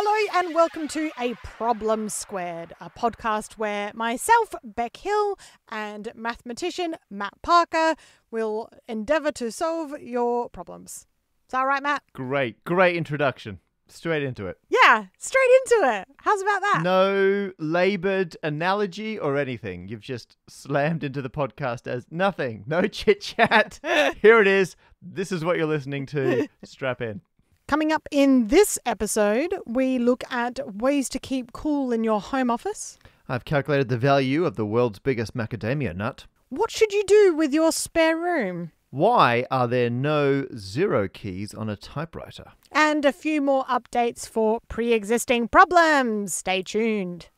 Hello and welcome to A Problem Squared, a podcast where myself, Beck Hill, and mathematician Matt Parker will endeavour to solve your problems. Is that right, Matt? Great introduction. Straight into it. Yeah, straight into it. How's about that? No laboured analogy or anything. You've just slammed into the podcast as nothing. No chit-chat. Here it is. This is what you're listening to. Strap in. Coming up in this episode, we look at ways to keep cool in your home office. I've calculated the value of the world's biggest macadamia nut. What should you do with your spare room? Why are there no zero keys on a typewriter? And a few more updates for pre-existing problems. Stay tuned.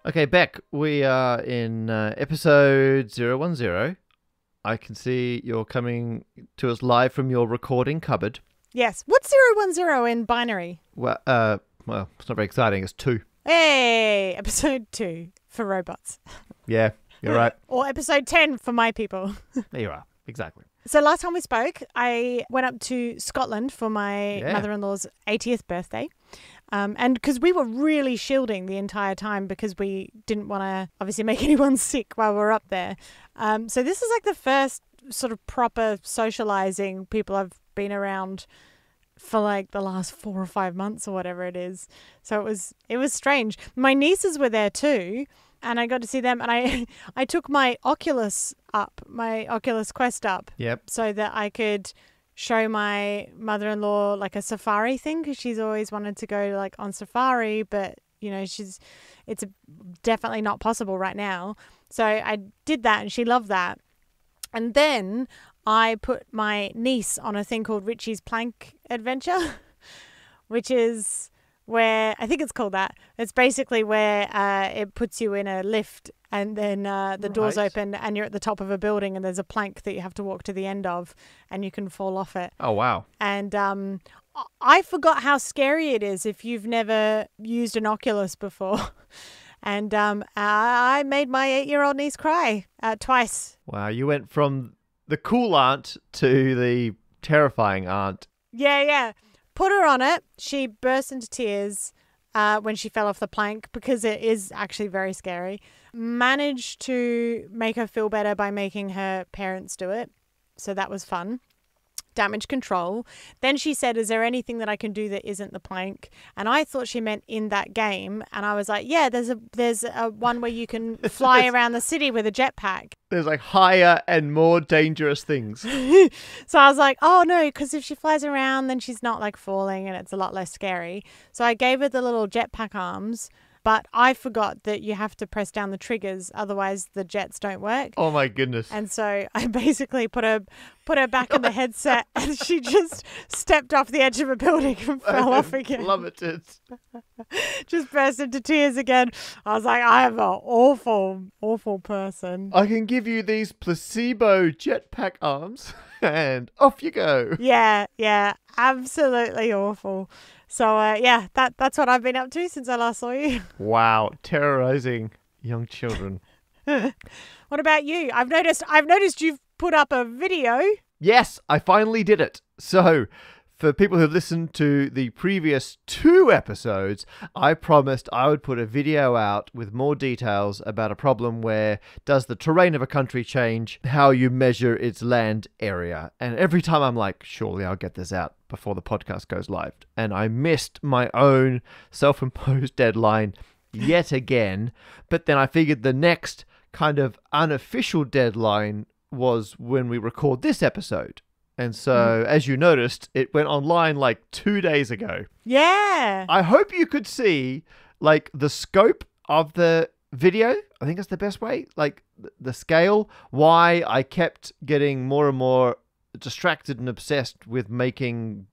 Okay, Beck, we are in episode 010. I can see you're coming to us live from your recording cupboard. Yes. What's 010 in binary? Well, it's not very exciting. It's 2. Hey, episode 2 for robots. Yeah, you're right. Or episode 10 for my people. There you are. Exactly. So last time we spoke, I went up to Scotland for my mother-in-law's 80th birthday. And because we were really shielding the entire time because we didn't want to obviously make anyone sick while we were up there. So this is like the first sort of proper socializing people I've been around for like the last 4 or 5 months or whatever it is. So it was strange. My nieces were there too. And I got to see them, and I took my Oculus Quest up, so that I could show my mother-in-law like a safari thing, because she's always wanted to go like on safari, but you know it's definitely not possible right now. So I did that, and she loved that. And then I put my niece on a thing called Richie's Plank Adventure, which is where I think it's called that. It's basically where it puts you in a lift and then the doors open and you're at the top of a building and there's a plank that you have to walk to the end of and you can fall off it. Oh, wow. And I forgot how scary it is if you've never used an Oculus before. And I made my 8-year-old niece cry twice. Wow, you went from the cool aunt to the terrifying aunt. Yeah. Put her on it. She burst into tears when she fell off the plank because it is actually very scary. Managed to make her feel better by making her parents do it. So that was fun. Damage control. Then she said, is there anything that I can do that isn't the plank? And I thought she meant in that game. And I was like, yeah, there's a one where you can fly around the city with a jetpack. There's like higher and more dangerous things. So I was like, oh no, because if she flies around, then she's not like falling and it's a lot less scary. So I gave her the little jetpack arms. But I forgot that you have to press down the triggers, otherwise the jets don't work. Oh my goodness. And so I basically put her back in the headset and she just stepped off the edge of a building and fell off again. Plummeted. Just burst into tears again. I was like, I am an awful, awful person. I can give you these placebo jetpack arms and off you go. Yeah, absolutely awful. So, that's what I've been up to since I last saw you. Wow, terrorizing young children. What about you? I've noticed you've put up a video. Yes, I finally did it. So, for people who've listened to the previous 2 episodes, I promised I would put a video out with more details about a problem where does the terrain of a country change how you measure its land area. And every time I'm like, surely I'll get this out before the podcast goes live. And I missed my own self-imposed deadline yet again. But then I figured the next kind of unofficial deadline was when we record this episode. And so, as you noticed, it went online like 2 days ago. Yeah. I hope you could see like the scope of the video. I think that's the best way. Like the scale, why I kept getting more and more distracted and obsessed with making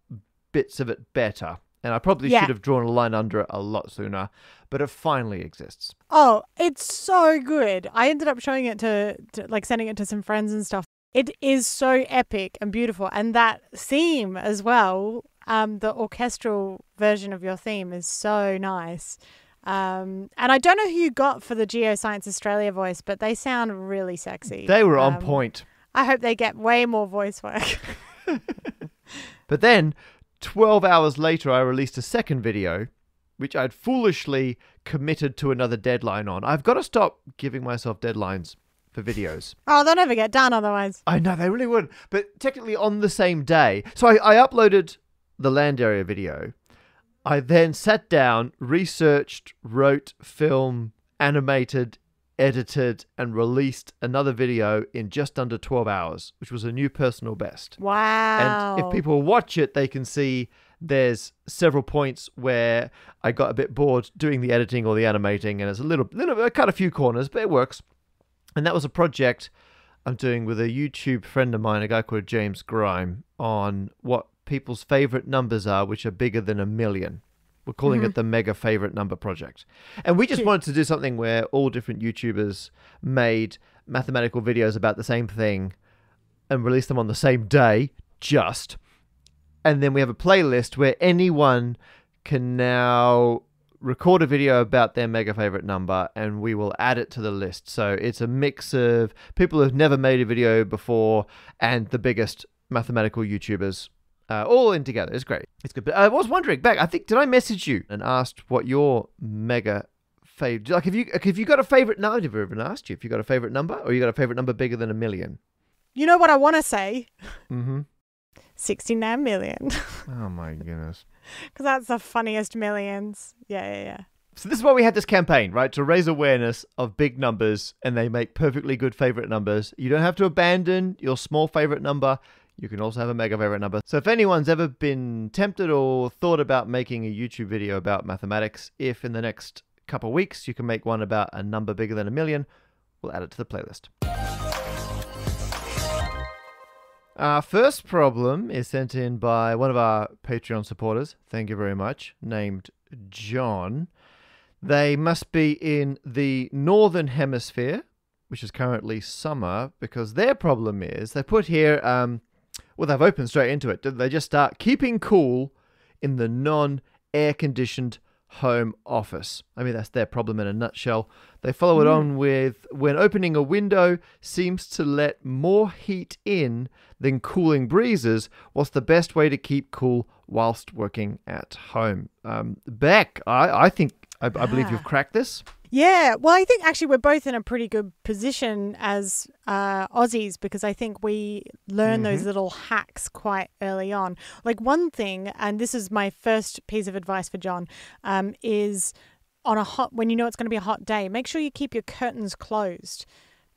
bits of it better. And I probably should have drawn a line under it a lot sooner, but it finally exists. Oh, it's so good. I ended up showing it to like sending it to some friends and stuff. It is so epic and beautiful. And that theme as well, the orchestral version of your theme is so nice. And I don't know who you got for the Geoscience Australia voice, but they sound really sexy. They were on point. I hope they get way more voice work. But then 12 hours later, I released a second video, which I'd foolishly committed to another deadline on. I've got to stop giving myself deadlines for videos. Oh, they'll never get done otherwise. I know, they really wouldn't. But technically on the same day. So I uploaded the land area video. I then sat down, researched, wrote, filmed, animated, edited, and released another video in just under 12 hours, which was a new personal best. Wow. And if people watch it, they can see there's several points where I got a bit bored doing the editing or the animating, and there's I cut a few corners, but it works. And that was a project I'm doing with a YouTube friend of mine, a guy called James Grime, on what people's favorite numbers are, which are bigger than 1 million. We're calling it the Mega Favorite Number Project. And we just wanted to do something where all different YouTubers made mathematical videos about the same thing and released them on the same day, and then we have a playlist where anyone can now record a video about their mega favorite number, and we will add it to the list. So it's a mix of people who've never made a video before and the biggest mathematical YouTubers all in together. It's great. It's good. But I was wondering back, I think, did I message you and asked what your mega favorite, like, if you got a favorite number? I've never even asked you if you got a favorite number, or you got a favorite number bigger than 1 million. You know what I want to say? 69 million. Oh my goodness. Because that's the funniest millions. Yeah. So this is why we had this campaign, right? To raise awareness of big numbers, and they make perfectly good favorite numbers. You don't have to abandon your small favorite number. You can also have a mega favorite number. So if anyone's ever been tempted or thought about making a YouTube video about mathematics, if in the next couple of weeks you can make one about a number bigger than 1 million, we'll add it to the playlist. Our first problem is sent in by one of our Patreon supporters, thank you very much, named John. They must be in the Northern Hemisphere, which is currently summer, because their problem is, they put here, well, they've opened straight into it. They just start keeping cool in the non-air-conditioned home office. I mean, that's their problem in a nutshell. They follow it on with, when opening a window seems to let more heat in than cooling breezes, what's the best way to keep cool whilst working at home? Beck, I believe you've cracked this. Yeah, well, I think actually we're both in a pretty good position as Aussies, because I think we learn those little hacks quite early on. Like one thing, and this is my first piece of advice for John, is on when you know it's going to be a hot day, make sure you keep your curtains closed,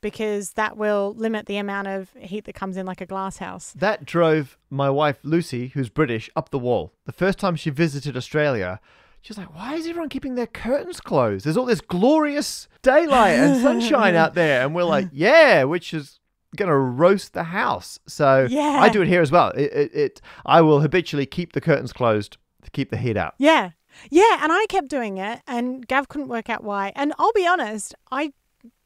because that will limit the amount of heat that comes in like a glass house. That drove my wife Lucy, who's British, up the wall. The first time she visited Australia, she's like, why is everyone keeping their curtains closed? There's all this glorious daylight and sunshine out there. And we're like, yeah, which is going to roast the house. So yeah. I do it here as well. I will habitually keep the curtains closed to keep the heat out. Yeah. Yeah. And I kept doing it, and Gav couldn't work out why. And I'll be honest, I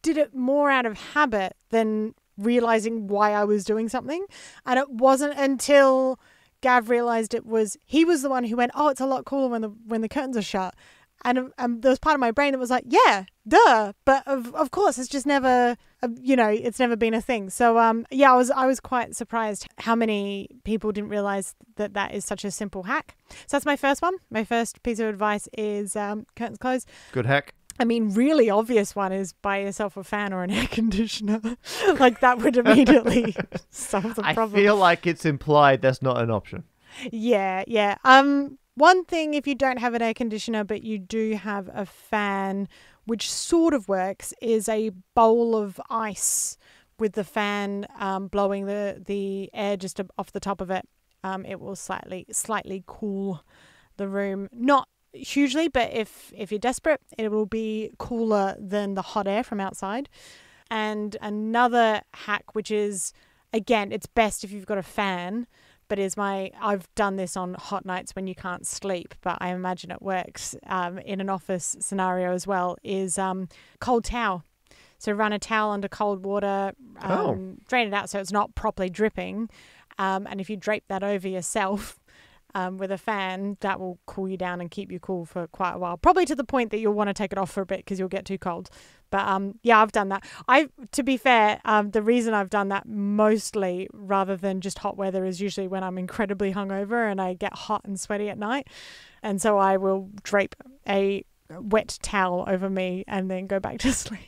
did it more out of habit than realizing why I was doing something. And it wasn't until Gav realized he was the one who went, oh, it's a lot cooler when the curtains are shut. And there was part of my brain that was like, yeah, duh. But of course, it's just never, it's never been a thing. So, I was quite surprised how many people didn't realize that is such a simple hack. So that's my first one. My first piece of advice is curtains closed. Good hack. I mean, really obvious one is buy yourself a fan or an air conditioner. Like that would immediately solve the problem. I feel like it's implied that's not an option. Yeah. One thing, if you don't have an air conditioner but you do have a fan, which sort of works, is a bowl of ice with the fan blowing the air just off the top of it. It will slightly cool the room. Not hugely, but if you're desperate, it will be cooler than the hot air from outside. And another hack, which is, again, it's best if you've got a fan, but I've done this on hot nights when you can't sleep, but I imagine it works in an office scenario as well, is cold towel. So run a towel under cold water, drain it out so it's not properly dripping, and if you drape that over yourself, with a fan, that will cool you down and keep you cool for quite a while. Probably to the point that you'll want to take it off for a bit because you'll get too cold. But yeah, I've done that. To be fair, the reason I've done that mostly rather than just hot weather is usually when I'm incredibly hungover and I get hot and sweaty at night. And so I will drape a wet towel over me and then go back to sleep.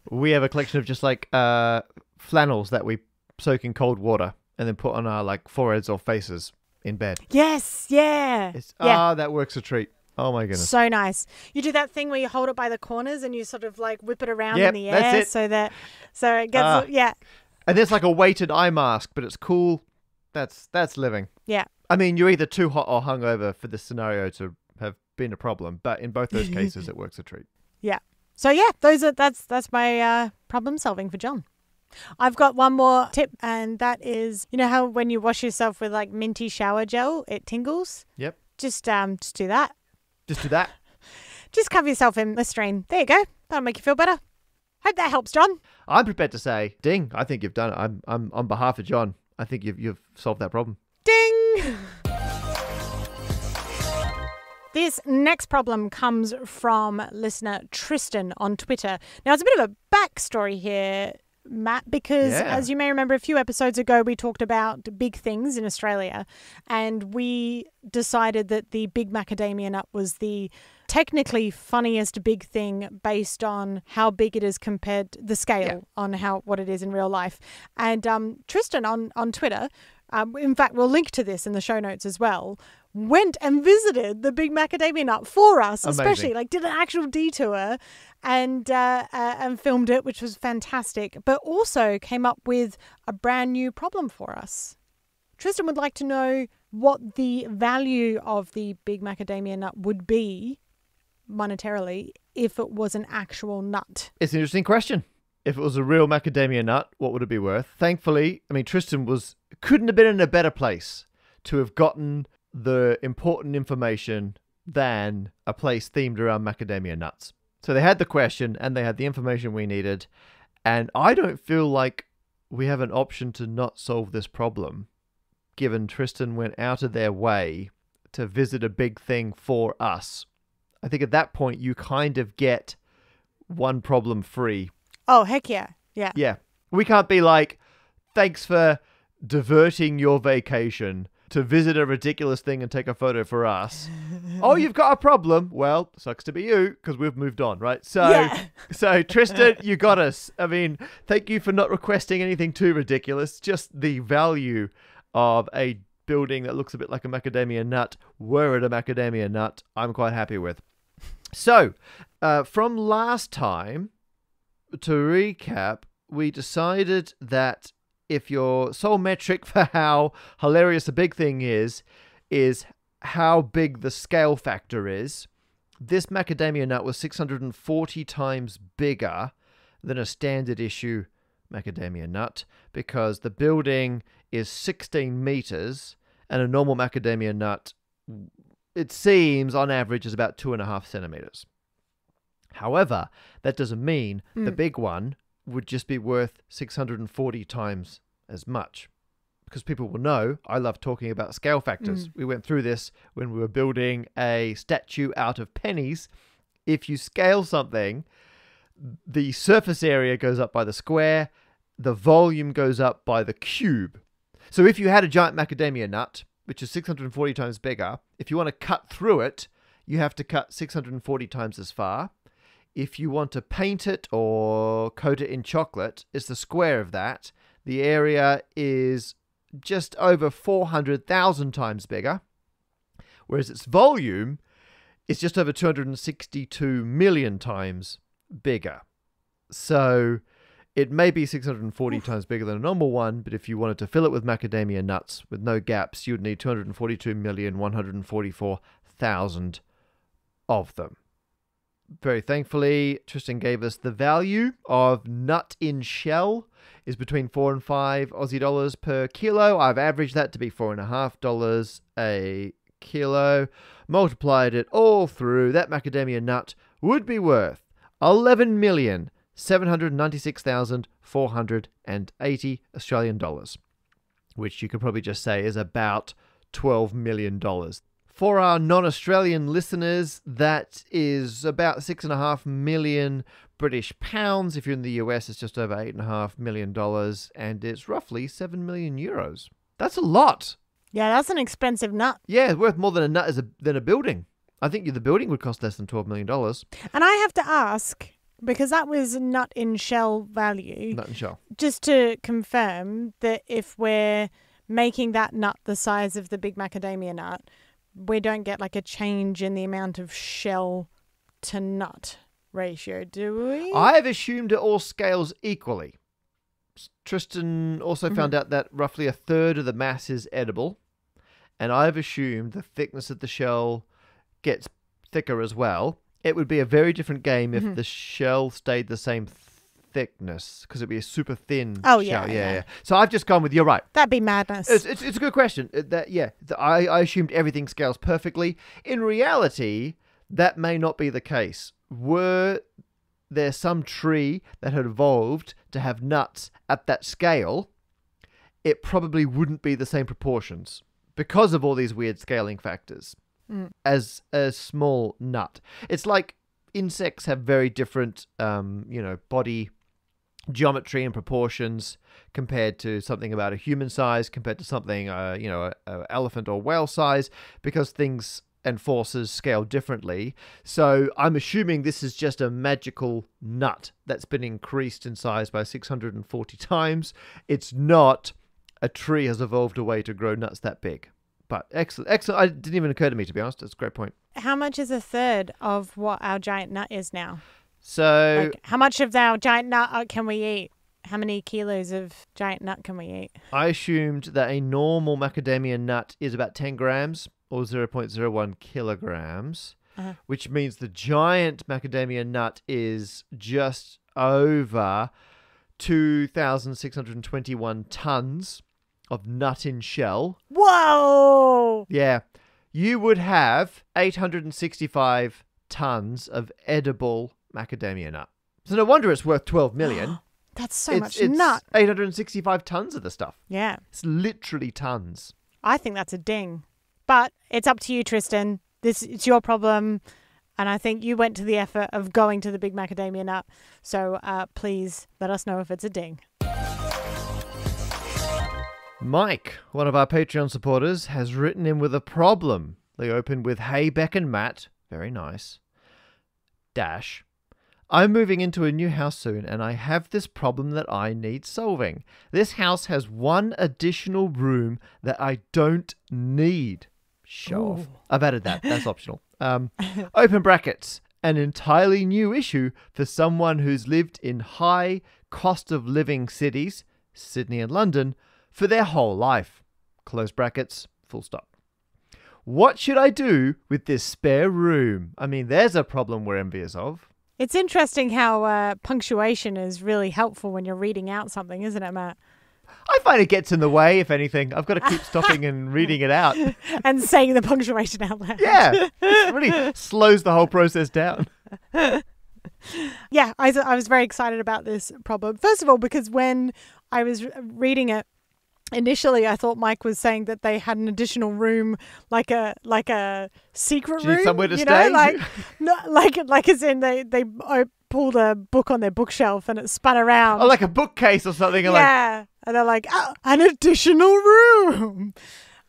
We have a collection of just like flannels that we soak in cold water and then put on our like foreheads or faces in bed. Yes, yeah. That works a treat. Oh my goodness. So nice. You do that thing where you hold it by the corners and you sort of like whip it around Yep, in the air that's it. so it gets yeah. And there's like a weighted eye mask, but it's cool. That's living. Yeah. I mean, you're either too hot or hungover for this scenario to have been a problem, but in both those cases it works a treat. Yeah. So yeah, that's my problem solving for John. I've got one more tip, and that is, you know how when you wash yourself with like minty shower gel, it tingles? Yep. Just do that. Just do that. Just cover yourself in Listerine. There you go. That'll make you feel better. Hope that helps, John. I'm prepared to say, ding, I think you've done it. I'm on behalf of John. I think you've solved that problem. Ding! This next problem comes from listener Tristan on Twitter. Now, it's a bit of a backstory here, Matt, because as you may remember, a few episodes ago, we talked about big things in Australia, and we decided that the Big Macadamia Nut was the technically funniest big thing based on how big it is compared to the scale on what it is in real life. And Tristan on Twitter, in fact, we'll link to this in the show notes as well, went and visited the Big Macadamia Nut for us, especially like did an actual detour and filmed it, which was fantastic, but also came up with a brand new problem for us. Tristan would like to know what the value of the Big Macadamia Nut would be monetarily if it was an actual nut. It's an interesting question. If it was a real macadamia nut, what would it be worth? Thankfully, I mean, Tristan couldn't have been in a better place to have gotten the important information than a place themed around macadamia nuts. So they had the question and they had the information we needed. And I don't feel like we have an option to not solve this problem, given Tristan went out of their way to visit a big thing for us. I think at that point, you kind of get one problem free. Oh, heck yeah. Yeah. Yeah. We can't be like, thanks for diverting your vacation to visit a ridiculous thing and take a photo for us. Oh, you've got a problem. Well, sucks to be you because we've moved on, right? So Tristan, you got us. I mean, thank you for not requesting anything too ridiculous. Just the value of a building that looks a bit like a macadamia nut, were it a macadamia nut, I'm quite happy with. So, from last time, to recap, we decided that if your sole metric for how hilarious a big thing is how big the scale factor is, this macadamia nut was 640 times bigger than a standard issue macadamia nut because the building is 16 meters and a normal macadamia nut, it seems on average, is about 2.5 centimeters. However, that doesn't mean the big one would just be worth 640 times as much. Because people will know, I love talking about scale factors. We went through this when we were building a statue out of pennies. If you scale something, the surface area goes up by the square, the volume goes up by the cube. So if you had a giant macadamia nut, which is 640 times bigger, if you want to cut through it, you have to cut 640 times as far. If you want to paint it or coat it in chocolate, it's the square of that. The area is just over 400,000 times bigger, whereas its volume is just over 262 million times bigger. So it may be 640 times bigger than a normal one, but if you wanted to fill it with macadamia nuts with no gaps, you'd need 242,144,000 of them. Very thankfully, Tristan gave us the value of nut in shell is between 4 and 5 Aussie dollars per kilo. I've averaged that to be $4.50 a kilo. Multiplied it all through. That macadamia nut would be worth 11,796,480 Australian dollars, which you could probably just say is about $12 million. For our non-Australian listeners, that is about 6.5 million British pounds. If you're in the US, it's just over $8.5 million, and it's roughly 7 million euros. That's a lot. Yeah, that's an expensive nut. Yeah, it's worth more than a nut than a building. I think the building would cost less than $12 million. And I have to ask, because that was nut in shell value. Nut in shell. Just to confirm that if we're making that nut the size of the Big Macadamia Nut, we don't get like a change in the amount of shell to nut ratio, do we? I've assumed it all scales equally. Tristan also found out that roughly a third of the mass is edible, and I've assumed the thickness of the shell gets thicker as well. It would be a very different game if the shell stayed the same thickness, because it'd be a super thin shell. Yeah. So I've just gone with, you're right. That'd be madness. It's a good question. I assumed everything scales perfectly. In reality, that may not be the case. Were there some tree that had evolved to have nuts at that scale, it probably wouldn't be the same proportions because of all these weird scaling factors as a small nut. It's like insects have very different, body geometry and proportions compared to something about a human size, compared to something, a elephant or whale size, because things and forces scale differently. So I'm assuming this is just a magical nut that's been increased in size by 640 times. It's not a tree has evolved a way to grow nuts that big. But excellent. It didn't even occur to me, to be honest. That's a great point. How much is a third of what our giant nut is now? So, how much of our giant nut can we eat? How many kilos of giant nut can we eat? I assumed that a normal macadamia nut is about 10 grams or 0.01 kilograms, which means the giant macadamia nut is just over 2,621 tons of nut in shell. Whoa! Yeah. You would have 865 tons of edible macadamia nut. So no wonder it's worth 12 million. That's so much nut. 865 tons of the stuff. Yeah. It's literally tons. I think that's a ding. But it's up to you, Tristan. It's your problem. And I think you went to the effort of going to the Big Macadamia Nut. So please let us know if it's a ding. Mike, one of our Patreon supporters, has written in with a problem. They open with, "Hey, Beck and Matt." Very nice. Dash. "I'm moving into a new house soon, and I have this problem that I need solving. This house has one additional room that I don't need." Show off. I've added that. That's optional. Open brackets. "An entirely new issue for someone who's lived in high cost of living cities, Sydney and London, for their whole life." Close brackets. Full stop. "What should I do with this spare room?" I mean, there's a problem we're envious of. It's interesting how punctuation is really helpful when you're reading out something, isn't it, Matt? I find it gets in the way, if anything. I've got to keep stopping and reading it out. And saying the punctuation out loud. Yeah. It really slows the whole process down. Yeah, I was very excited about this problem. First of all, because when I was reading it, initially I thought Mike was saying that they had an additional room, like a secret room. Somewhere to stay? Like as in they pulled a book on their bookshelf and it spun around. Oh, like a bookcase or something. Yeah. And they're like, "Oh, an additional room."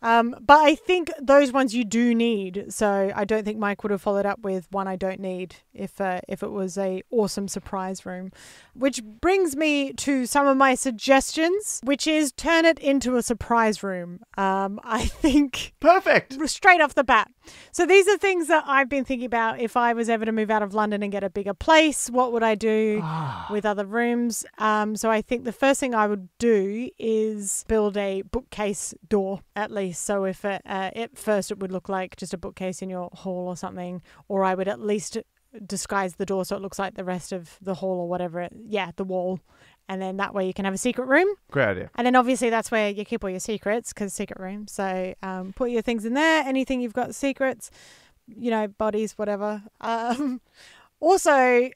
But I think those ones you do need. So I don't think Mike would have followed up with one I don't need if it was a awesome surprise room. Which brings me to some of my suggestions, which is turn it into a surprise room. I think... Perfect. Straight off the bat. So these are things that I've been thinking about. If I was ever to move out of London and get a bigger place, what would I do with other rooms? So I think the first thing I would do is build a bookcase door, at least. So if at first it would look like just a bookcase in your hall or something, or I would at least disguise the door so it looks like the rest of the hall or whatever. The wall. And then that way you can have a secret room. Great idea. And then obviously that's where you keep all your secrets, because secret room. So put your things in there. Anything you've got secrets, bodies, whatever. Also,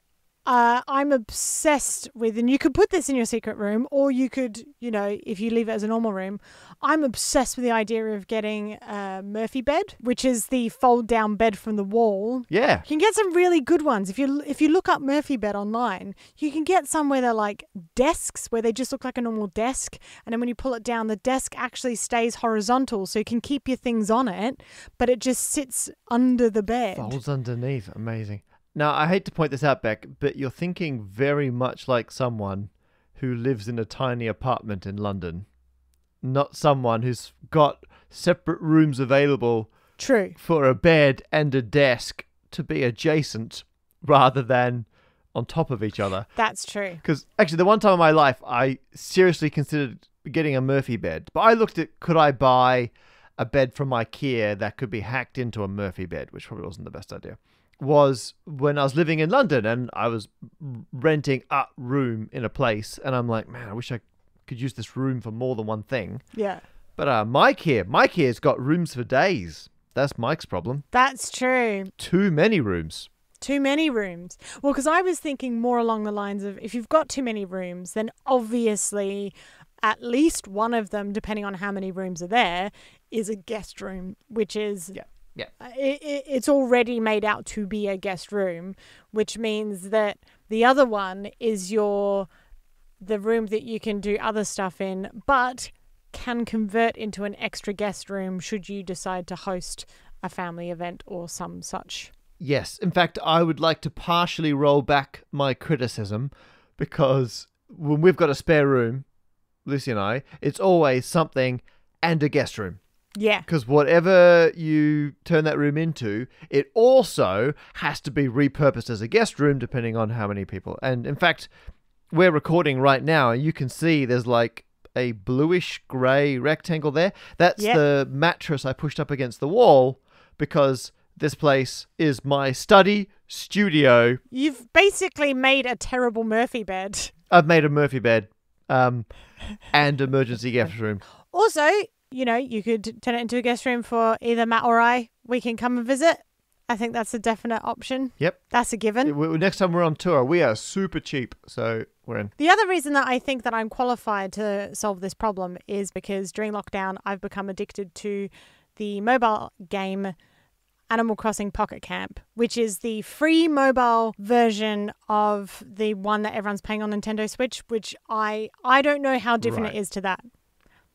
I'm obsessed with, and you could put this in your secret room, or you could, if you leave it as a normal room, I'm obsessed with the idea of getting a Murphy bed, which is the fold down bed from the wall. Yeah. You can get some really good ones. If you look up Murphy bed online, you can get some where they're like desks, where they just look like a normal desk. And then when you pull it down, the desk actually stays horizontal, so you can keep your things on it, but it just sits under the bed. Folds underneath. Amazing. Now, I hate to point this out, Beck, but you're thinking very much like someone who lives in a tiny apartment in London, not someone who's got separate rooms available. True. For a bed and a desk to be adjacent rather than on top of each other. That's true. Because actually, the one time in my life, I seriously considered getting a Murphy bed, but I looked at, could I buy a bed from IKEA that could be hacked into a Murphy bed, which probably wasn't the best idea. Was when I was living in London and I was renting a room in a place, and I'm like, man, I wish I could use this room for more than one thing. Yeah. But Mike here's got rooms for days. That's Mike's problem. That's true. Too many rooms. Too many rooms. Well, because I was thinking more along the lines of, if you've got too many rooms, then obviously at least one of them, depending on how many rooms are there, is a guest room, which is... Yeah. It's already made out to be a guest room, which means that the other one is the room that you can do other stuff in, but can convert into an extra guest room should you decide to host a family event or some such. Yes. In fact, I would like to partially roll back my criticism, because when we've got a spare room, Lucy and I, it's always something and a guest room. Yeah. Because whatever you turn that room into, it also has to be repurposed as a guest room depending on how many people. And in fact, we're recording right now and you can see there's like a bluish grey rectangle there. That's the mattress I pushed up against the wall, because this place is my study studio. You've basically made a terrible Murphy bed. I've made a Murphy bed and emergency guest room. Also, you could turn it into a guest room for either Matt or I. We can come and visit. I think that's a definite option. Yep. That's a given. Next time we're on tour, we are super cheap, so we're in. The other reason that I think that I'm qualified to solve this problem is because during lockdown, I've become addicted to the mobile game Animal Crossing Pocket Camp, which is the free mobile version of the one that everyone's playing on Nintendo Switch, which I don't know how different it is to that,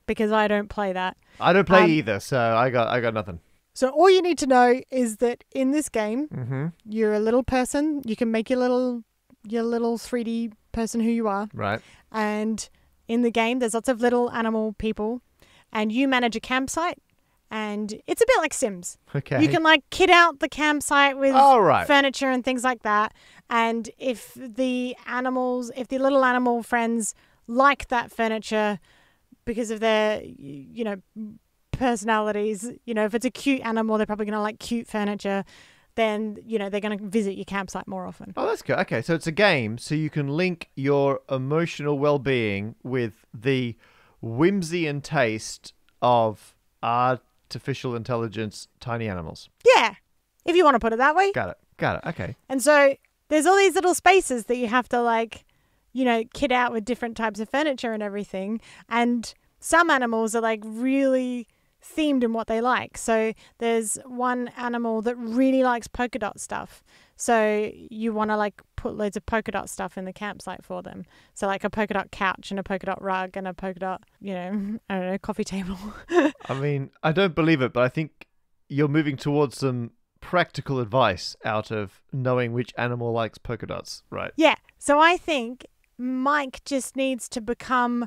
because I don't play that. I don't play either, so I got nothing. So all you need to know is that in this game, you're a little person. You can make your little 3D person who you are. Right. And in the game, there's lots of little animal people, and you manage a campsite. And it's a bit like Sims. Okay. You can like kit out the campsite with furniture and things like that. And if the little animal friends like that furniture because of their, personalities, if it's a cute animal, they're probably going to like cute furniture. Then, they're going to visit your campsite more often. Oh, that's good. Okay, so it's a game, so you can link your emotional well-being with the whimsy and taste of artificial intelligence tiny animals. Yeah, if you want to put it that way. Got it. Okay. And so there's all these little spaces that you have to kit out with different types of furniture and everything. And some animals are really themed in what they like. So there's one animal that really likes polka dot stuff. So you want to put loads of polka dot stuff in the campsite for them. So a polka dot couch and a polka dot rug and a polka dot, coffee table. I mean, I don't believe it, but I think you're moving towards some practical advice out of knowing which animal likes polka dots, right? Yeah. So I think Mike just needs to become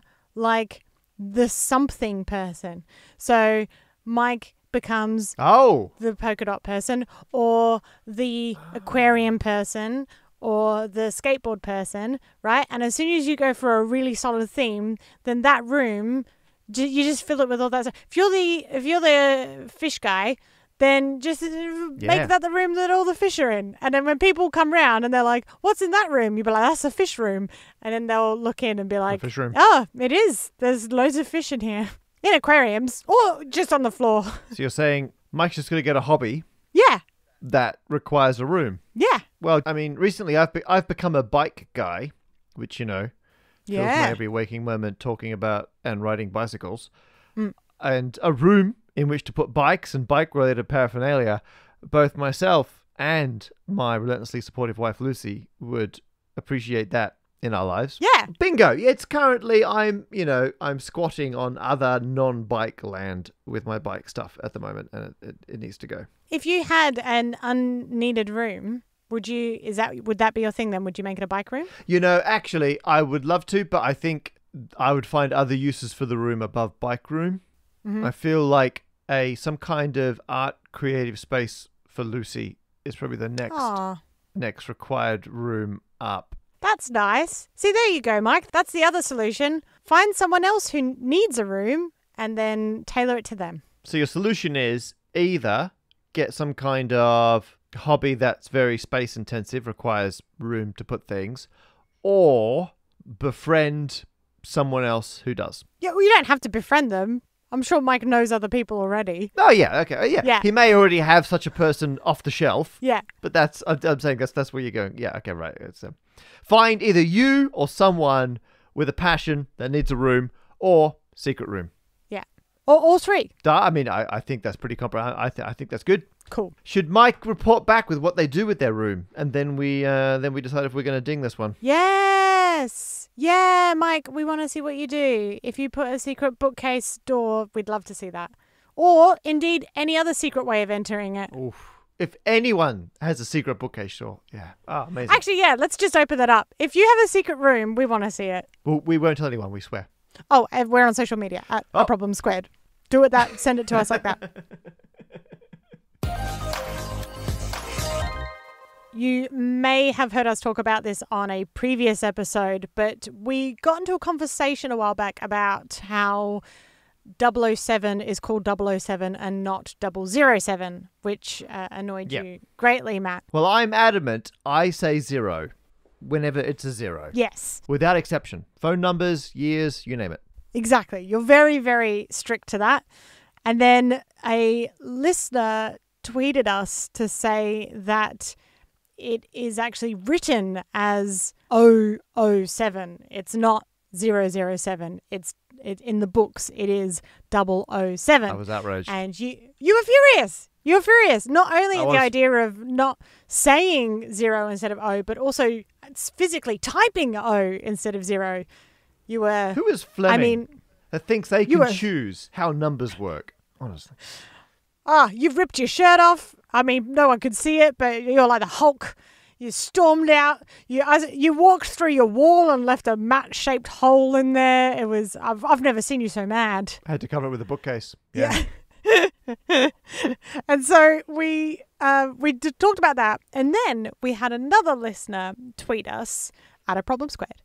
the something person. So Mike becomes the polka dot person, or the aquarium person, or the skateboard person, right? And as soon as you go for a really solid theme, then that room, you just fill it with all that stuff. If you're the fish guy, then just make that the room that all the fish are in. And then when people come round and they're like, what's in that room? You'll be like, that's a fish room. And then they'll look in and be like, fish room. Oh, it is. There's loads of fish in here. In aquariums or just on the floor. So you're saying Mike's just going to get a hobby Yeah. that requires a room. Yeah. Well, I mean, recently I've become a bike guy, which, you know, fills my every waking moment talking about and riding bicycles. And a room in which to put bikes and bike-related paraphernalia. Both myself and my relentlessly supportive wife Lucy would appreciate that in our lives. Yeah. Bingo. It's currently I'm squatting on other non-bike land with my bike stuff at the moment, and it needs to go. If you had an unneeded room, would that be your thing then? Would you make it a bike room? You know, actually, I would love to, but I think I would find other uses for the room above bike room. I feel like some kind of art creative space for Lucy is probably the next required room up. That's nice. See, there you go, Mike. That's the other solution. Find someone else who needs a room and then tailor it to them. So your solution is either get some kind of hobby that's very space intensive, requires room to put things, or befriend someone else who does. Yeah, well, you don't have to befriend them. I'm sure Mike knows other people already. Oh, yeah. Okay. Yeah. He may already have such a person off the shelf. Yeah. But I'm saying that's where you're going. Yeah. Okay. Right. Find either you or someone with a passion that needs a room or secret room. Yeah. Or all three. I mean, I think that's pretty comprehensive. I think that's good. Cool. Should Mike report back with what they do with their room, and then we decide if we're going to ding this one? Yes. Yeah, Mike, we want to see what you do. If you put a secret bookcase door, we'd love to see that. Or, indeed, any other secret way of entering it. Oof. If anyone has a secret bookcase door, yeah. Oh, amazing. Actually, yeah, let's just open that up. If you have a secret room, we want to see it. Well, we won't tell anyone, we swear. Oh, and we're on social media at A Problem Squared. Do it send it to us like that. You may have heard us talk about this on a previous episode, but we got into a conversation a while back about how 007 is called 007 and not 007, which annoyed you greatly, Matt. Well, I'm adamant. I say 0 whenever it's a 0. Yes. Without exception. Phone numbers, years, you name it. Exactly. You're very, very strict to that. And then a listener tweeted us to say that it is actually written as 007. It's not 007. It's in the books. It is 007. I was outraged. And you were furious. You were furious. Not only at the idea of not saying 0 instead of O, but also physically typing O instead of 0. You were. Who is Fleming? That thinks they can choose how numbers work. Honestly. You've ripped your shirt off. I mean, no one could see it, but you're like the Hulk. You stormed out. You walked through your wall and left a mat-shaped hole in there. It was. I've never seen you so mad. I had to cover it with a bookcase. Yeah. And so we talked about that, and then we had another listener tweet us at A Problem Squared,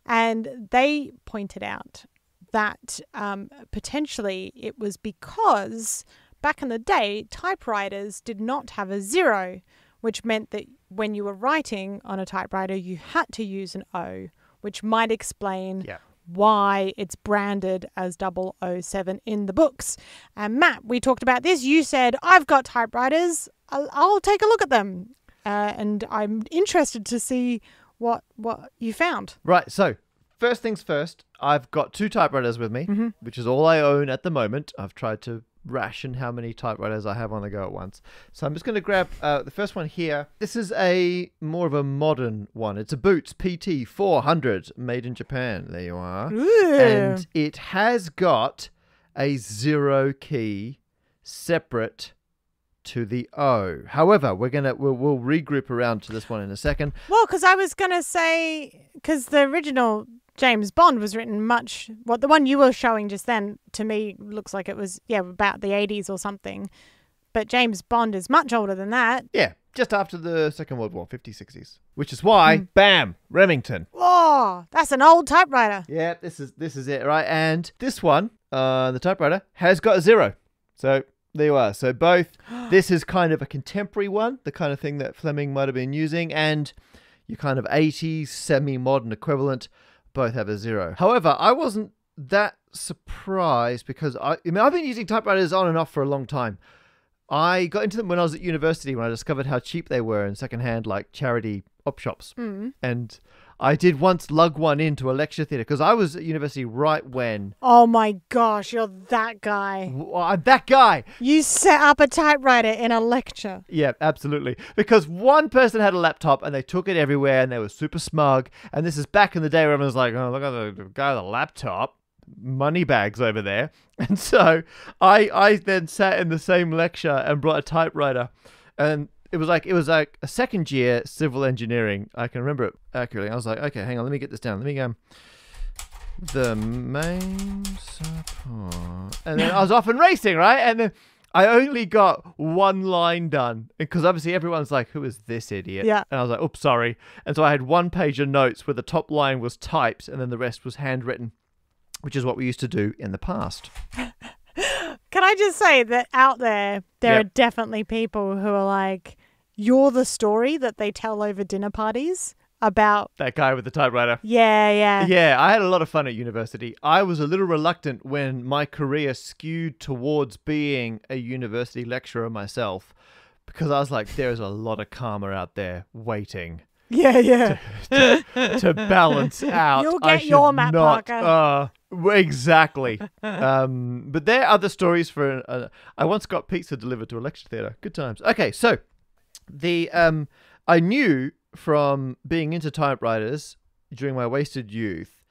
and they pointed out that potentially it was because back in the day, typewriters did not have a 0, which meant that when you were writing on a typewriter, you had to use an O, which might explain why it's branded as 007 in the books. And Matt, we talked about this. You said, I've got typewriters. I'll take a look at them. And I'm interested to see what you found. Right. So first things first, I've got 2 typewriters with me, which is all I own at the moment. I've tried to ration how many typewriters I have on the go at once. So I'm just going to grab the first one here. This is more of a modern one. It's a Boots PT 400 made in Japan. There you are. Ooh. And it has got a 0 key separate to the O. Howewe'll regroup around to this one in a second. Well, because I was going to say, because the original James Bond was written the one you were showing just then to me looks like it was about the 80s or something, but James Bond is much older than that. Yeah, just after the Second World War, 50s, 60s, which is why bam, Remington. Oh, that's an old typewriter. Yeah, this is it, right? And this one, the typewriter has got a 0, so there you are. So both this is kind of a contemporary one, the kind of thing that Fleming might have been using, and your kind of 80s semi-modern equivalent both have a 0. However, I wasn't that surprised because I've been using typewriters on and off for a long time. I got into them when I was at university, when I discovered how cheap they were in secondhand, like charity op shops. And I did once lug one into a lecture theatre because I was at university right when... Oh my gosh, you're that guy. I'm that guy. You set up a typewriter in a lecture. Yeah, absolutely. Because one person had a laptop and they took it everywhere and they were super smug. And this is back in the day where everyone was like, oh, look at the guy with a laptop. Money bags over there. And so I then sat in the same lecture and brought a typewriter, and it was like a second year civil engineering. I can remember it accurately. I was like, okay, hang on, let me get this down. Let me go. The main support, and then I was off and racing, right? And then I only got one line done because obviously everyone's like, who is this idiot? Yeah. And I was like, oops, sorry. And so I had one page of notes where the top line was typed and then the rest was handwritten, which is what we used to do in the past. Can I just say that out there are definitely people who are like, you're the story that they tell over dinner parties about... That guy with the typewriter. Yeah. Yeah, I had a lot of fun at university. I was a little reluctant when my career skewed towards being a university lecturer myself, because I was like, there's a lot of karma out there waiting. Yeah. To balance out. You'll get your Matt Parker. Exactly. But there are other stories for... I once got pizza delivered to a lecture theatre. Good times. Okay, so I knew from being into typewriters during my wasted youth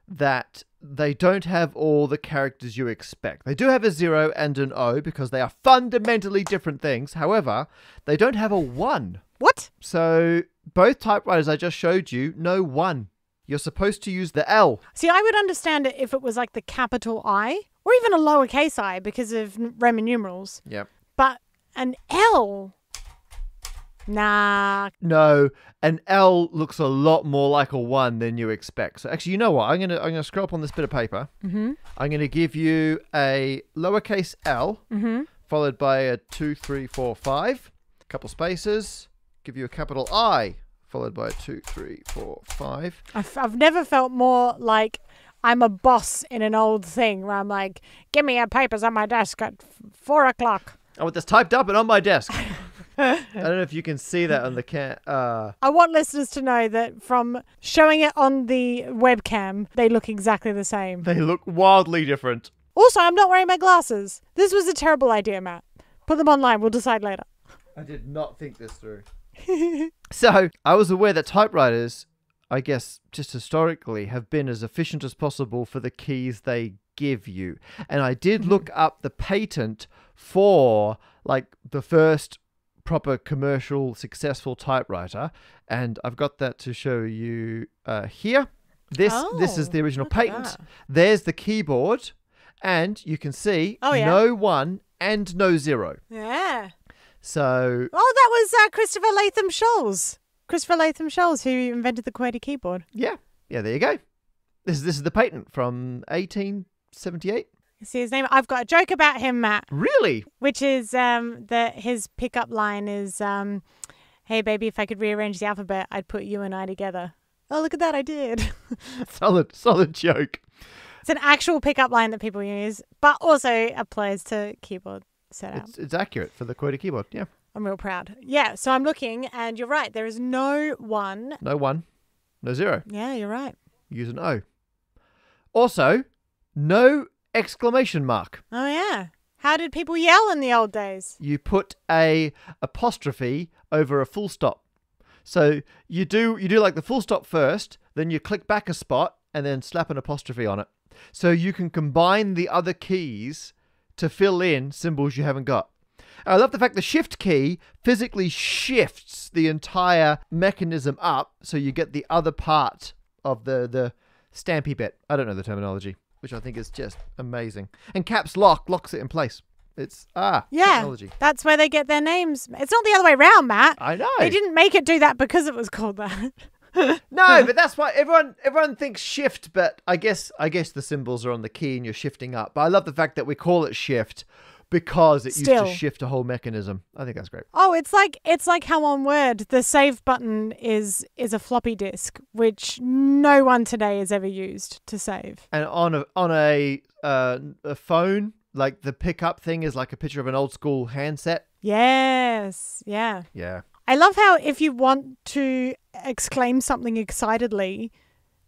that they don't have all the characters you expect. They do have a 0 and an O because they are fundamentally different things. However, they don't have a 1. What? So both typewriters I just showed you, no 1. You're supposed to use the L. See, I would understand it if it was like the capital I or even a lowercase I because of Roman numerals. Yep. But an L... Nah. No, an L looks a lot more like a 1 than you expect. So actually, you know what? I'm gonna scroll up on this bit of paper. Mm-hmm. I'm gonna give you a lowercase L, followed by a 2, 3, 4, 5, a couple spaces. Give you a capital I, followed by a 2, 3, 4, 5. I've never felt more like I'm a boss in an old thing where I'm like, give me your papers on my desk at 4 o'clock. I want this typed up and on my desk. I don't know if you can see that on the I want listeners to know that from showing it on the webcam, they look exactly the same. They look wildly different. Also, I'm not wearing my glasses. This was a terrible idea, Matt. Put them online. We'll decide later. I did not think this through. So, I was aware that typewriters, I guess, just historically, have been as efficient as possible for the keys they give you. And I did look up the patent for, like, the first proper commercial successful typewriter, and I've got that to show you here. This is the original patent. There's the keyboard, and you can see no 1 and no 0. Yeah. So... Oh, that was Christopher Latham Scholes. Christopher Latham Scholes, who invented the QWERTY keyboard. Yeah, there you go. This is the patent from 1878. See his name? I've got a joke about him, Matt. Really? Which is that his pickup line is, hey, baby, if I could rearrange the alphabet, I'd put you and I together. Oh, look at that, I did. Solid joke. It's an actual pickup line that people use, but also applies to keyboard setup. It's accurate for the QWERTY keyboard, yeah. I'm real proud. Yeah, so I'm looking, and you're right. There is no 1. No 1, no 0. Yeah, you're right. Use an O. Also, no exclamation mark. Oh, yeah. How did people yell in the old days? You put a apostrophe over a full stop. So you do like the full stop first, then you click back a spot and then slap an apostrophe on it. So you can combine the other keys to fill in symbols you haven't got. I love the fact the shift key physically shifts the entire mechanism up so you get the other part of the stampy bit. I don't know the terminology, which I think is just amazing. And caps lock locks it in place. It's technology. That's where they get their names. It's not the other way around, Matt. I know. They didn't make it do that because it was called that. No, but that's why everyone thinks shift, but I guess the symbols are on the key and you're shifting up. But I love the fact that we call it shift because it used to shift a whole mechanism. I think that's great. Oh, it's like how on Word the save button is a floppy disk, which no one today has ever used to save. And on a phone, Like the pickup thing is like a picture of an old school handset. Yes. Yeah. Yeah. I love how if you want to exclaim something excitedly,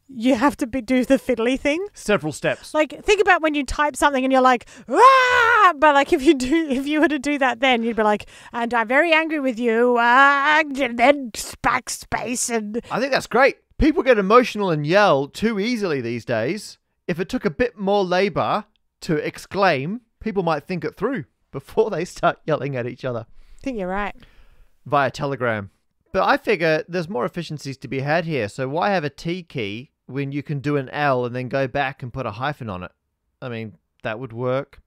you have to do the fiddly thing. Several steps. Like, think about when you type something and you're like, ah! But like if you were to do that then, you'd be like, and I'm very angry with you, and then backspace and... I think that's great. People get emotional and yell too easily these days. If it took a bit more labor to exclaim, people might think it through before they start yelling at each other. I think you're right. Via Telegram. But I figure there's more efficiencies to be had here. So why have a T key when you can do an L and then go back and put a hyphen on it? I mean, that would work.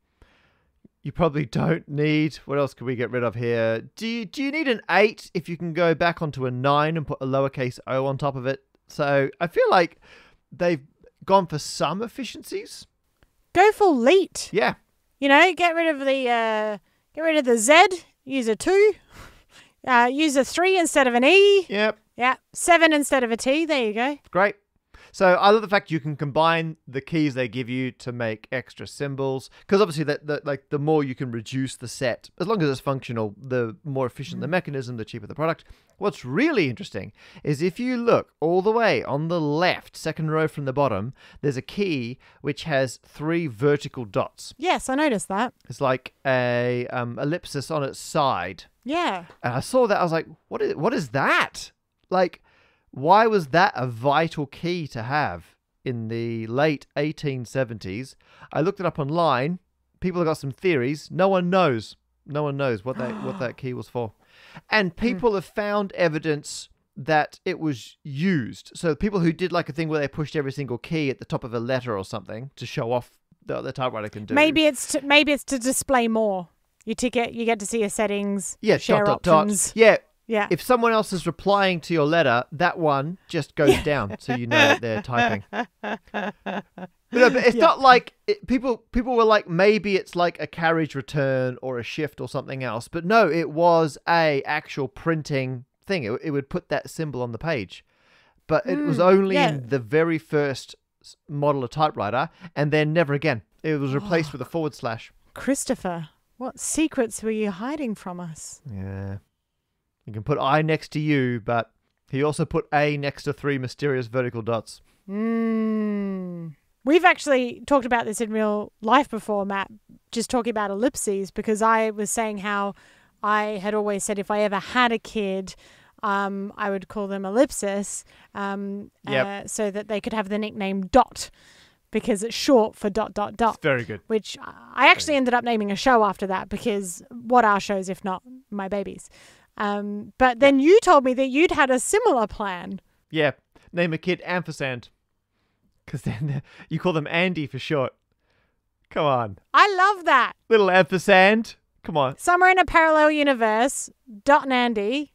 You probably don't need... What else can we get rid of here? Do you need an 8 if you can go back onto a 9 and put a lowercase o on top of it? So I feel like they've gone for some efficiencies. Go full leet. Yeah. You know, get rid of the Z, use a 2. Use a 3 instead of an E. Yep. Yeah. 7 instead of a T. There you go. Great. So I love the fact you can combine the keys they give you to make extra symbols. Because obviously, the more you can reduce the set, as long as it's functional, the more efficient the mechanism, the cheaper the product. What's really interesting is if you look all the way on the left, second row from the bottom, there's a key which has 3 vertical dots. Yes, I noticed that. It's like a ellipsis on its side. Yeah. And I saw that. I was like, what is that? Like, why was that a vital key to have in the late 1870s? I looked it up online. People have got some theories. No one knows. No one knows what that key was for. And people have found evidence that it was used. So people who did like a thing where they pushed every single key at the top of a letter or something to show off the typewriter can do. Maybe it's to display more. You get to see your settings. Yeah, share dot. options. Yeah. Yeah. If someone else is replying to your letter, that one just goes down, so you know that they're typing. But it's not like people were like, maybe it's like a carriage return or a shift or something else. But no, it was a actual printing thing. It would put that symbol on the page. But it was only in the very first model of typewriter, and then never again. It was replaced with a /. Christopher, what secrets were you hiding from us? Yeah. You can put I next to you, but he also put A next to 3 mysterious vertical dots. We've actually talked about this in real life before, Matt, just talking about ellipses, because I was saying how I had always said if I ever had a kid, I would call them ellipsis, so that they could have the nickname Dot, because it's short for ... It's very good. Which I actually ended up naming a show after that, because what are shows if not my babies? But then you told me that you'd had a similar plan. Yeah, name a kid Ampersand. Because then you call them Andy for short. Come on. I love that. Little Ampersand. Come on. Somewhere in a parallel universe, Dot and Andy,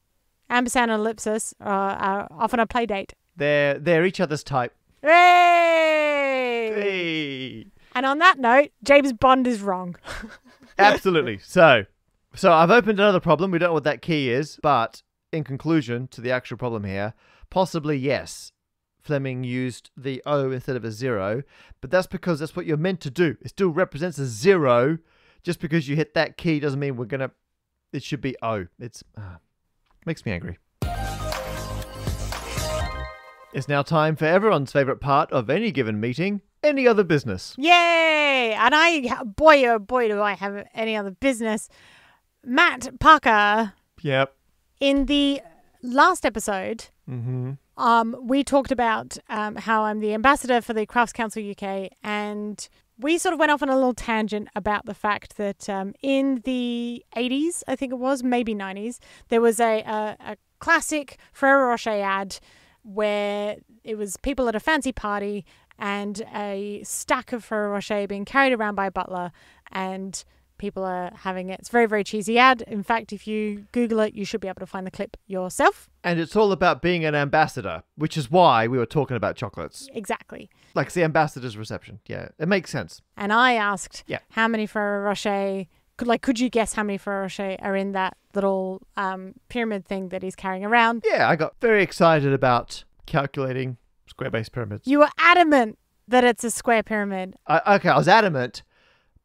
Ampersand and Ellipsis, are off on a play date. They're each other's type. Hey! Hey! And on that note, James Bond is wrong. Absolutely. So I've opened another problem. We don't know what that key is, but in conclusion to the actual problem here, possibly yes, Fleming used the O instead of a 0, but that's because that's what you're meant to do. It still represents a 0. Just because you hit that key doesn't mean it should be O. It's makes me angry. It's now time for everyone's favourite part of any given meeting, any other business. Yay! And boy, oh boy, do I have any other business. Matt Parker. Yep. In the last episode, we talked about how I'm the ambassador for the Crafts Council UK, and we sort of went off on a little tangent about the fact that in the 80s, I think it was, maybe 90s, there was a classic Ferrero Rocher ad where it was people at a fancy party and a stack of Ferrero Rocher being carried around by a butler, and people are having it. It's a very, very cheesy ad. In fact, if you Google it, you should be able to find the clip yourself. And it's all about being an ambassador, which is why we were talking about chocolates. Exactly. Like it's the ambassador's reception. Yeah, it makes sense. And I asked how many Ferrero Rocher, could you guess how many Ferrero Rocher are in that little pyramid thing that he's carrying around? Yeah, I got very excited about calculating square-based pyramids. You were adamant that it's a square pyramid. I was adamant,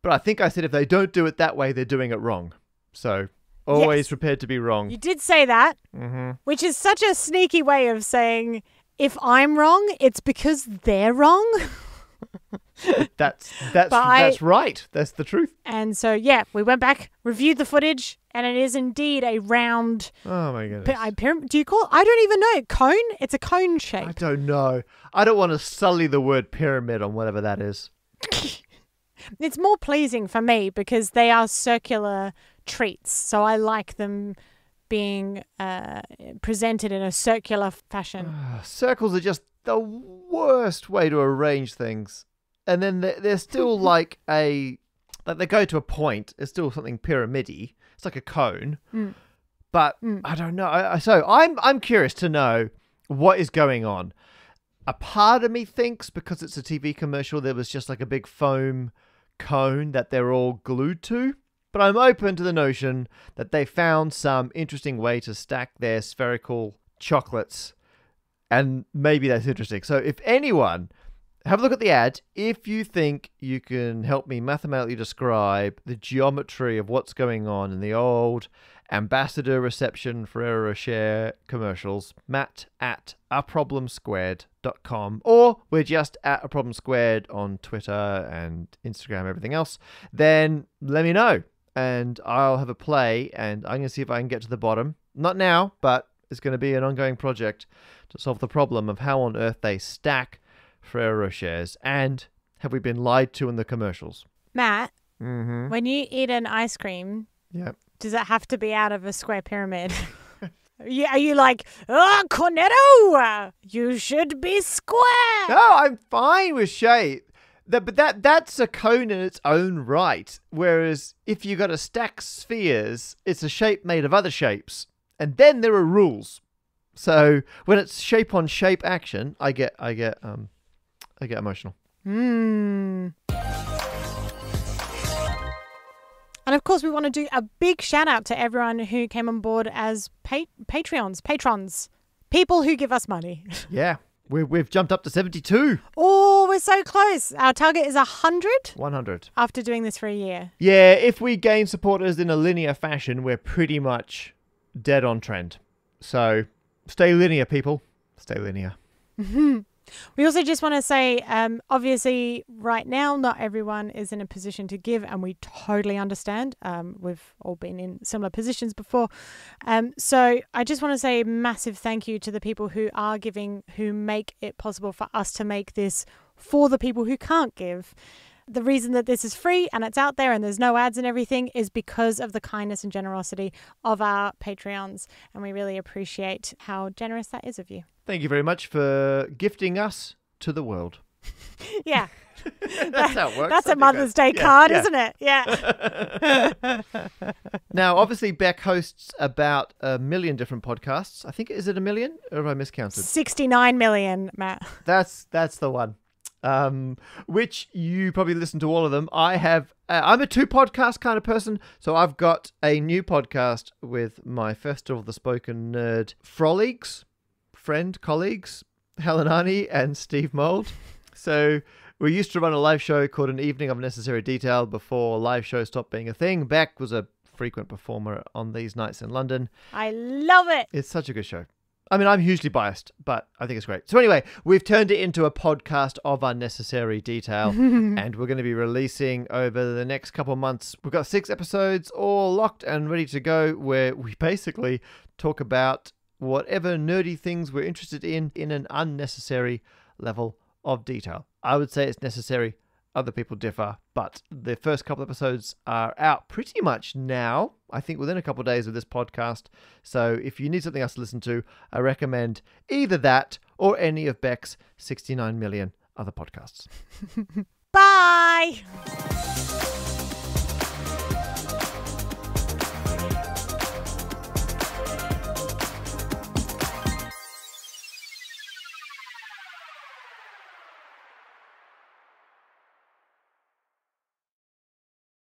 But I think I said if they don't do it that way, they're doing it wrong. So always Yes. prepared to be wrong. You did say that, Mm-hmm. which is such a sneaky way of saying if I'm wrong, it's because they're wrong. That's right. That's the truth. And so, yeah, we went back, reviewed the footage, and it is indeed a round... Oh, my goodness. Do you call it? I don't even know. Cone? It's a cone shape. I don't know. I don't want to sully the word pyramid on whatever that is. It's more pleasing for me because they are circular treats. So I like them being presented in a circular fashion. Circles are just the worst way to arrange things. And then they're still like they go to a point. It's still something pyramid-y. It's like a cone. But I don't know. So I'm curious to know what is going on. A part of me thinks because it's a TV commercial, there was just like a big foam cone that they're all glued to. But I'm open to the notion that they found some interesting way to stack their spherical chocolates. And maybe that's interesting. So if anyone, have a look at the ad. If you think you can help me mathematically describe the geometry of what's going on in the old ambassador reception Ferrero Rocher commercials, matt@aproblemsquared.com, or we're just at A Problem Squared on Twitter and Instagram, everything else, then let me know. And I'll have a play, and I'm going to see if I can get to the bottom. Not now, but it's going to be an ongoing project to solve the problem of how on earth they stack Ferrero Rochers, and have we been lied to in the commercials? Matt, Mm-hmm. when you eat an ice cream, Yeah. does it have to be out of a square pyramid? Are you like, oh, Cornetto, you should be square? No, I'm fine with shape. But that's a cone in its own right. Whereas if you got to stack spheres, it's a shape made of other shapes. And then there are rules. So when it's shape on shape action, I get emotional. And of course, we want to do a big shout out to everyone who came on board as patrons, people who give us money. Yeah, we've jumped up to 72. Oh, we're so close. Our target is 100. 100. After doing this for a year. Yeah, if we gain supporters in a linear fashion, we're pretty much dead on trend. So stay linear, people. Stay linear. We also just want to say, obviously, right now, not everyone is in a position to give, and we totally understand. We've all been in similar positions before. So I just want to say a massive thank you to the people who are giving, who make it possible for us to make this for the people who can't give. The reason that this is free and it's out there and there's no ads and everything is because of the kindness and generosity of our Patreons. And we really appreciate how generous that is of you. Thank you very much for gifting us to the world. Yeah. That's how it works. That's a Mother's Day card, isn't it? Yeah. Now, obviously, Beck hosts about 1 million different podcasts. I think, is it 1 million? Or have I miscounted? 69 million, Matt. That's the one. Which you probably listen to all of them. I'm a 2-podcast kind of person, so I've got a new podcast with my Festival of the Spoken Nerd colleagues, Helen Arney and Steve Mould. So we used to run a live show called An Evening of Necessary Detail before live shows stopped being a thing. Beck was a frequent performer on these nights in London. I love it. It's such a good show. I mean, I'm hugely biased, but I think it's great. So anyway, we've turned it into a podcast of unnecessary detail, and we're going to be releasing over the next couple of months. We've got 6 episodes all locked and ready to go, where we basically talk about whatever nerdy things we're interested in an unnecessary level of detail. I would say it's necessary. Other people differ, but the first couple episodes are out pretty much now, I think within a couple of days of this podcast. So if you need something else to listen to, I recommend either that or any of Beck's 69 million other podcasts. Bye.